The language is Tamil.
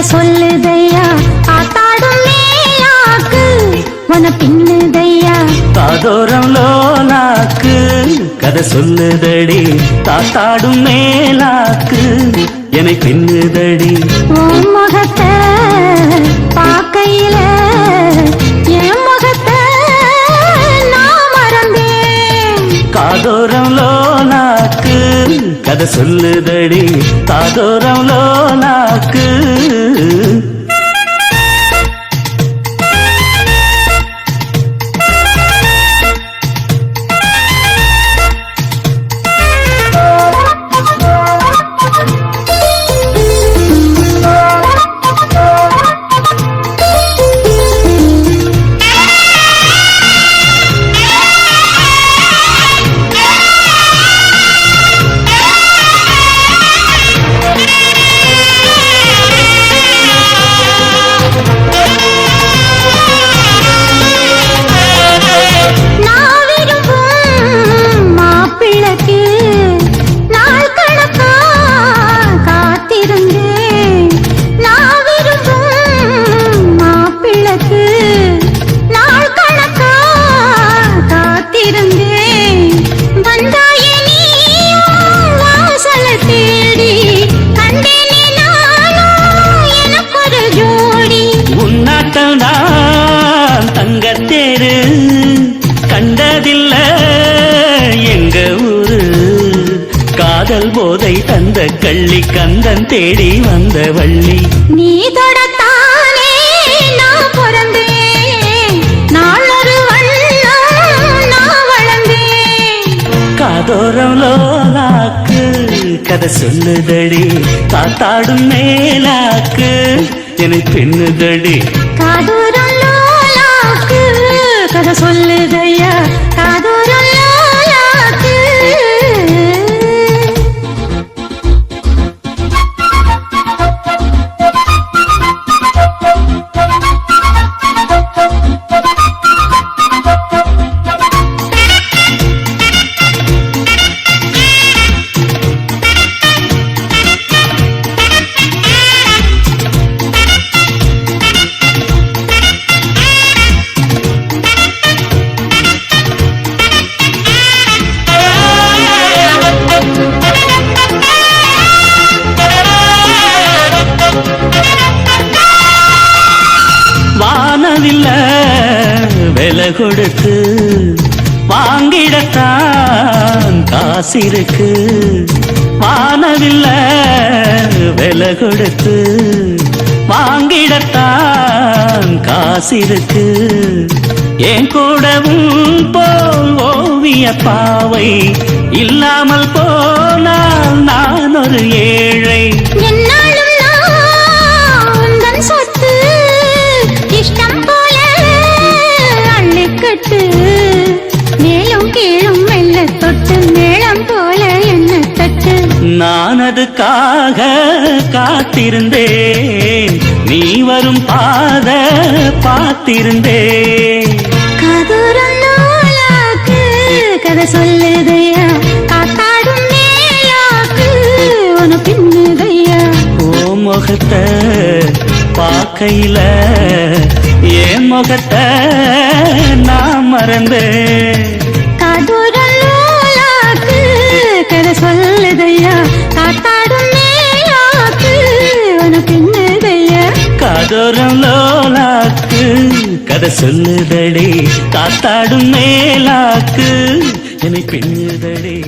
சொல்லுதையா காத்தாடும் மேலாக்கு உன பின்னுதையா காதோரம் லோலாக்கு கதை சொல்லுதடி காத்தாடும் மேலாக்கு என்னை பின்னுதடி உன் முகத்தை பார்க்கையில என் முகத்தை நான் மறந்தேன் காதோரம் லோலாக்கு கதை சொல்லுதடி காதோரம் லோலாக்கு கண்டதில்ல எங்க ஊரு காதல் போதை தந்த கள்ளி கந்தன் தேடி வந்த வள்ளி நீ தொடத்தானே நான் பிறந்தேன் நாளொரு வண்ணம் நான் வளர்ந்தேன் காதோரம் லோலாக்கு கதை சொல்லுதடி காத்தாடும் மேலாக்கு என்னை பின்னுதடி காதோரம் லோலாக்கு கதை சொல்லுதையா காதோரம் லோலாக்கு வானவில்ல விலை கொடுத்து வாங்கிடத்தான் காசிருக்கு வானவில்ல விலை கொடுத்து வாங்கிடத்தான் காசிருக்கு என் கூடவும் போல் ஓவிய பாவை இல்லாமல் போனால் நான் ஒரு ஏழை மேலும் கீழும் மெல்ல தொட்டு மேளம் போல என்ன தட்டு நான் அதுக்காக காத்திருந்தேன் நீ வரும் பாத பார்த்திருந்தேன் காதோரம் லோலாக்கு கதை சொல்லுதையா காத்தாடும் மேலாக்கு உன பின்னுதையா ஓ முகத்தை பார்க்கையில என் முகத்தை நான் மறந்தேன் காதோரம் லோலாக்கு கதை சொல்லுதையா காத்தாடும் மேலாக்கு உன பின்னுதையா காதோரம் லோலாக்கு கதை சொல்லுதடி காத்தாடும் மேலாக்கு என்னை பின்னுதடி